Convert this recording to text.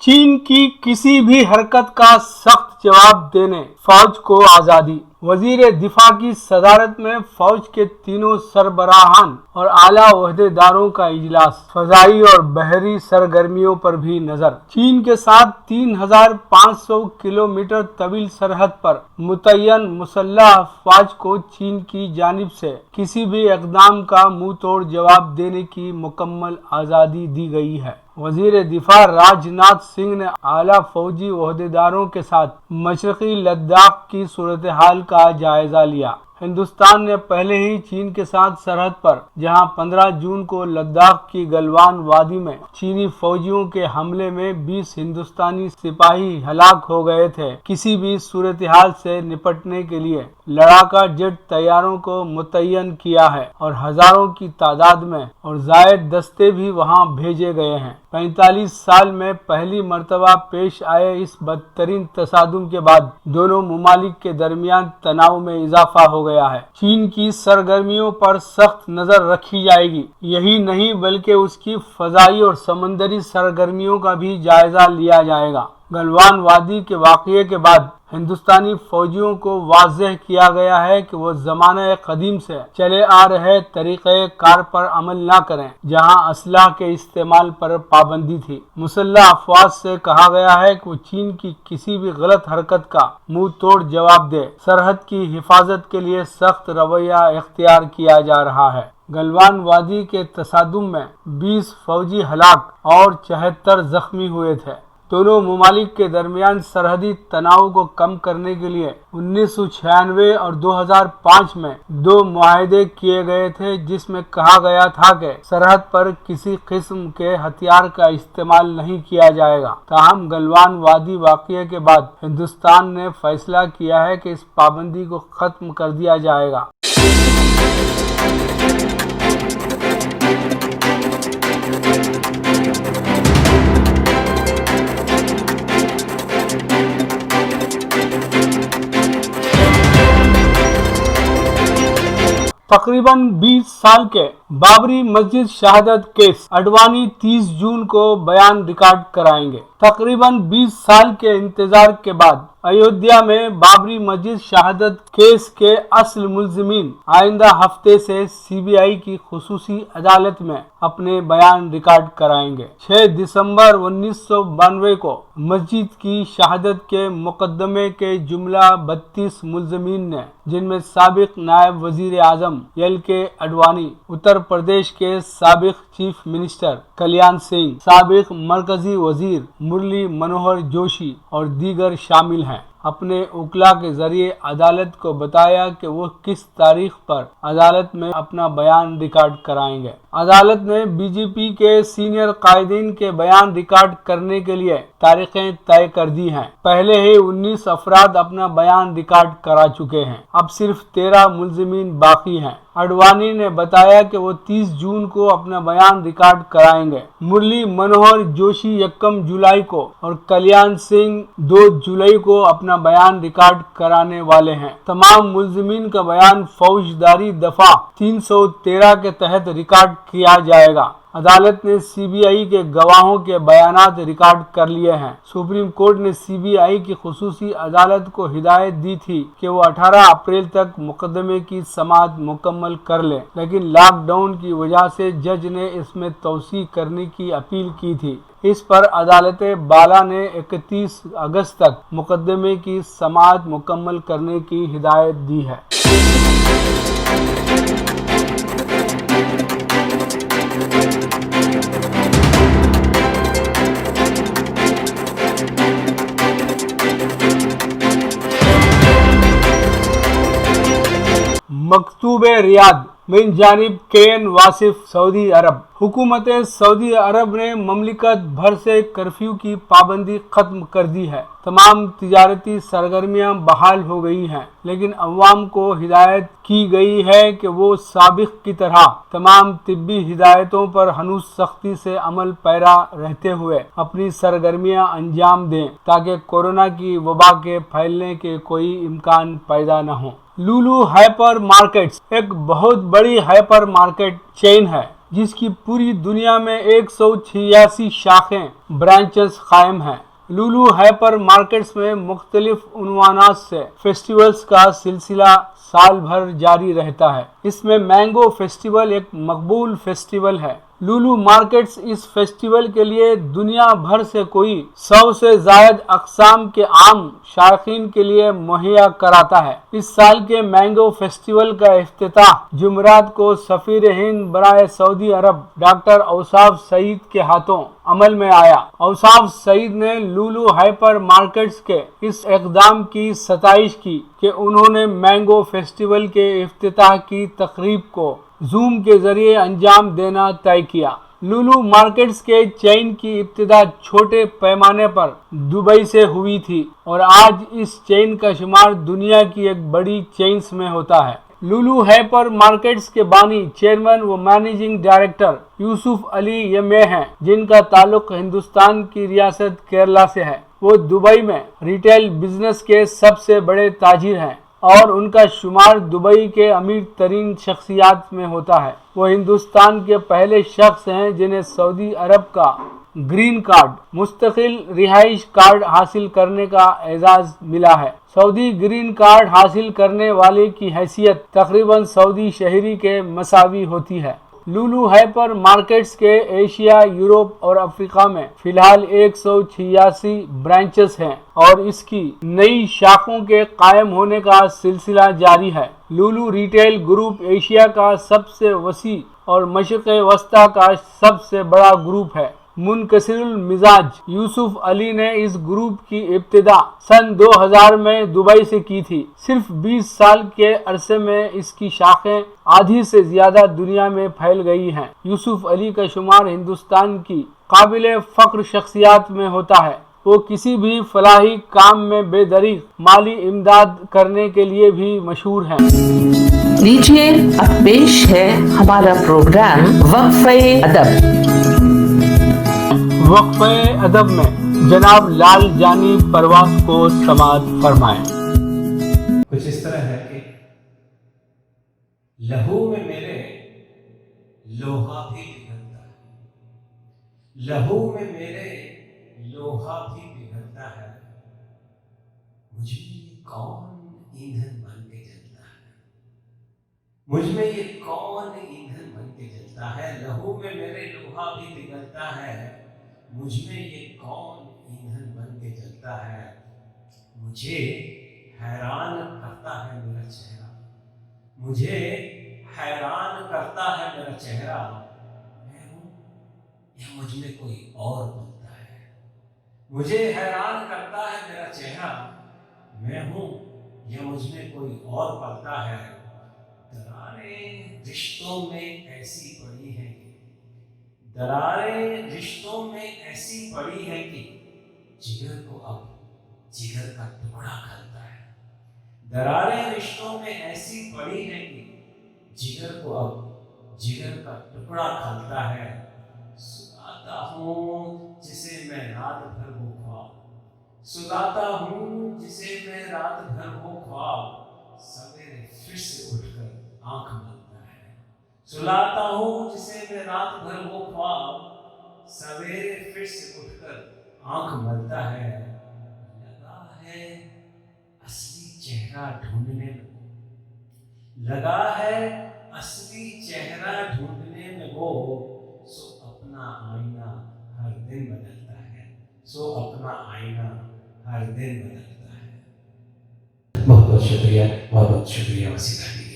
چین کی کسی بھی حرکت کا سخت جواب دینے فوج کو آزادی۔ وزیر دفاع کی صدارت میں فوج کے تینوں سربراہان اور اعلیٰ عہدیداروں کا اجلاس۔ فضائی اور بحری سرگرمیوں پر بھی نظر۔ چین کے ساتھ 3500 کلومیٹر طویل سرحد پر متعین مسلح افواج کو چین کی جانب سے کسی بھی اقدام کا منہ توڑ جواب دینے کی مکمل آزادی دی گئی ہے۔ وزیر دفاع راج ناتھ سنگھ نے اعلیٰ فوجی عہدیداروں کے ساتھ مشرقی لداخ کی صورتحال کا جائزہ لیا۔ ہندوستان نے پہلے ہی چین کے ساتھ سرحد پر، جہاں 15 جون کو لداخ کی گلوان وادی میں چینی فوجیوں کے حملے میں 20 ہندوستانی سپاہی ہلاک ہو گئے تھے، کسی بھی صورتحال سے نپٹنے کے لیے لڑاکا جیٹ طیاروں کو متعین کیا ہے اور ہزاروں کی تعداد میں اور زائد دستے بھی وہاں بھیجے گئے ہیں۔ 45 سال میں پہلی مرتبہ پیش آئے اس بدترین تصادم کے بعد دونوں ممالک کے درمیان تناؤ میں اضافہ ہو گیا ہے۔ چین کی سرگرمیوں پر سخت نظر رکھی جائے گی۔ یہی نہیں بلکہ اس کی فضائی اور سمندری سرگرمیوں کا بھی جائزہ لیا جائے گا۔ گلوان وادی کے واقعے کے بعد ہندوستانی فوجیوں کو واضح کیا گیا ہے کہ وہ زمانہ قدیم سے چلے آ رہے طریقہ کار پر عمل نہ کریں، جہاں اسلحہ کے استعمال پر پابندی تھی۔ مسلح افواج سے کہا گیا ہے کہ وہ چین کی کسی بھی غلط حرکت کا منہ توڑ جواب دے۔ سرحد کی حفاظت کے لیے سخت رویہ اختیار کیا جا رہا ہے۔ گلوان وادی کے تصادم میں 20 فوجی ہلاک اور 74 زخمی ہوئے تھے۔ دونوں ممالک کے درمیان سرحدی تناؤ کو کم کرنے کے لیے 1996 اور 2005 میں 2 معاہدے کیے گئے تھے، جس میں کہا گیا تھا کہ سرحد پر کسی قسم کے ہتھیار کا استعمال نہیں کیا جائے گا۔ تاہم گلوان وادی واقعے کے بعد ہندوستان نے فیصلہ کیا ہے کہ اس پابندی کو ختم کر دیا جائے گا۔ تقریباً 20 سال کے بابری مسجد شہادت کیس، اڈوانی 30 جون کو بیان ریکارڈ کرائیں گے۔ تقریباً 20 سال کے انتظار کے بعد ایودھیا میں بابری مسجد شہادت کیس کے اصل ملزمین آئندہ ہفتے سے CBI کی خصوصی عدالت میں اپنے بیان ریکارڈ کرائیں گے۔ 6 دسمبر 1992 کو مسجد کی شہادت کے مقدمے کے جملہ 32 ملزمین نے، جن میں سابق نائب وزیر اعظم LK اڈوانی، اتر پردیش کے سابق چیف منسٹر کلیان سنگھ، سابق مرکزی وزیر مرلی منوہر جوشی اور دیگر شامل ہیں، اپنے وکلاء کے ذریعے عدالت کو بتایا کہ وہ کس تاریخ پر عدالت میں اپنا بیان ریکارڈ کرائیں گے۔ عدالت نے BJP کے سینئر قائدین کے بیان ریکارڈ کرنے کے لیے تاریخیں طے کر دی ہیں۔ پہلے ہی 19 افراد اپنا بیان ریکارڈ کرا چکے ہیں، اب صرف 13 ملزمین باقی ہیں۔ اڈوانی نے بتایا کہ وہ 30 جون کو اپنا بیان ریکارڈ کرائیں گے۔ مرلی منوہر جوشی 1 جولائی کو اور کلیان سنگھ 2 جولائی کو اپنا بیان ریکارڈ کرانے والے ہیں۔ تمام ملزمین کا بیان فوجداری دفعہ 313 کے تحت ریکارڈ کیا جائے گا۔ عدالت نے CBI کے گواہوں کے بیانات ریکارڈ کر لیے ہیں۔ سپریم کورٹ نے CBI کی خصوصی عدالت کو ہدایت دی تھی کہ وہ 18 اپریل تک مقدمے کی سماعت مکمل کر لے، لیکن لاک ڈاؤن کی وجہ سے جج نے اس میں توسیع کرنے کی اپیل کی تھی۔ اس پر عدالت بالا نے 31 اگست تک مقدمے کی سماعت مکمل کرنے کی ہدایت دی ہے۔ مکتوب ریاض من جانب KN واصف سعودی عرب۔ حکومت سعودی عرب نے مملکت بھر سے کرفیو کی پابندی ختم کر دی ہے۔ تمام تجارتی سرگرمیاں بحال ہو گئی ہیں، لیکن عوام کو ہدایت کی گئی ہے کہ وہ سابق کی طرح تمام طبی ہدایتوں پر ہنوز سختی سے عمل پیرا رہتے ہوئے اپنی سرگرمیاں انجام دیں، تاکہ کورونا کی وبا کے پھیلنے کے کوئی امکان پیدا نہ ہو۔ لولو ہائپر مارکیٹس ایک بہت بڑی ہائپر مارکیٹ چین ہے جس کی پوری دنیا میں 186 شاخیں برانچز قائم ہیں۔ لولو ہائپر مارکیٹس میں مختلف عنوانات سے فیسٹیولز کا سلسلہ سال بھر جاری رہتا ہے۔ اس میں مینگو فیسٹیول ایک مقبول فیسٹیول ہے۔ لولو مارکیٹس اس فیسٹیول کے لیے دنیا بھر سے کوئی 100 سے زائد اقسام کے آم شائقین کے لیے مہیا کراتا ہے۔ اس سال کے مینگو فیسٹیول کا افتتاح جمعرات کو سفیر ہند برائے سعودی عرب ڈاکٹر اوصاف سعید کے ہاتھوں عمل میں آیا۔ اوصاف سعید نے لولو ہائپر مارکیٹس کے اس اقدام کی ستائش کی کہ انہوں نے مینگو فیسٹیول کے افتتاح کی تقریب کو زوم کے ذریعے انجام دینا طے کیا۔ لولو مارکیٹس کے چین کی ابتدا چھوٹے پیمانے پر دبئی سے ہوئی تھی اور آج اس چین کا شمار دنیا کی ایک بڑی چینز میں ہوتا ہے۔ لولو ہائپر مارکیٹس کے بانی، چیئرمین و مینیجنگ ڈائریکٹر یوسف علی یمے ہیں، جن کا تعلق ہندوستان کی ریاست کیرلا سے ہے۔ وہ دبئی میں ریٹیل بزنس کے سب سے بڑے تاجر ہیں اور ان کا شمار دبئی کے امیر ترین شخصیات میں ہوتا ہے۔ وہ ہندوستان کے پہلے شخص ہیں جنہیں سعودی عرب کا گرین کارڈ، مستقل رہائش کارڈ حاصل کرنے کا اعزاز ملا ہے۔ سعودی گرین کارڈ حاصل کرنے والے کی حیثیت تقریباً سعودی شہری کے مساوی ہوتی ہے۔ لولو ہائپر مارکیٹس کے ایشیا، یورپ اور افریقہ میں فی الحال 186 برانچز ہیں اور اس کی نئی شاخوں کے قائم ہونے کا سلسلہ جاری ہے۔ لولو ریٹیل گروپ ایشیا کا سب سے وسیع اور مشرق وسطیٰ کا سب سے بڑا گروپ ہے۔ منکسر المزاج یوسف علی نے اس گروپ کی ابتدا سن 2000 میں دبئی سے کی تھی۔ صرف 20 سال کے عرصے میں اس کی شاخیں آدھی سے زیادہ دنیا میں پھیل گئی ہیں۔ یوسف علی کا شمار ہندوستان کی قابل فخر شخصیات میں ہوتا ہے۔ وہ کسی بھی فلاحی کام میں بے دریغ مالی امداد کرنے کے لیے بھی مشہور ہیں۔ لیجیے اب پیش ہے ہمارا پروگرام وقفہ ادب۔ وقفہ ادب میں جناب لال جانی پرواز کو سماعت فرمائیں۔ کچھ اس طرح ہے کہ لہو میں میرے لوہا بھی پگھلتا ہے، لہو میں میرے لوہا بھی پگھلتا ہے، مجھ میں یہ کون ایندھن بن کے جلتا ہے، مجھ میں یہ کون ایندھن بن کے جلتا ہے، لہو میں میرے لوہا بھی پگھلتا ہے، مجھ میں یہ کون ایندھن بن کے جلتا ہے، مجھے حیران کرتا ہے میرا چہرہ، مجھے حیران کرتا ہے میرا چہرہ، میں ہوں یا مجھ میں کوئی اور پلتا ہے، مجھے حیران کرتا ہے میرا چہرہ، میں ہوں یا مجھ میں کوئی اور پلتا ہے، دراریں رشتوں میں ایسی پڑی ہیں کہ دراریں رشتوں میں ایسی پڑی ہیں کہ جگر کو اب جگر کا ٹکڑا کھلتا ہے، دراریں رشتوں میں ایسی پڑی ہیں کہ جگر کو اب جگر کا ٹکڑا کھلتا ہے، سلاتا ہوں جسے میں رات بھر وہ خواب، سلاتا ہوں جسے میں رات بھر وہ خواب، سویرے پھر سے اٹھ کر آنکھ ملتا ہے، سلاتا ہوں جسے میں رات بھر وہ خواب، سویرے پھر سے اٹھ کر آنکھ ملتا ہے، لگا ہے اصلی چہرہ ڈھونڈنے میں، لگا ہے اصلی چہرہ ڈھونڈنے میں وہ، سو اپنا آئینہ ہر دن بدلتا ہے، سو اپنا آئینہ ہر دن بدلتا ہے۔ بہت بہت شکریہ، بہت بہت شکریہ وسیع بھائی۔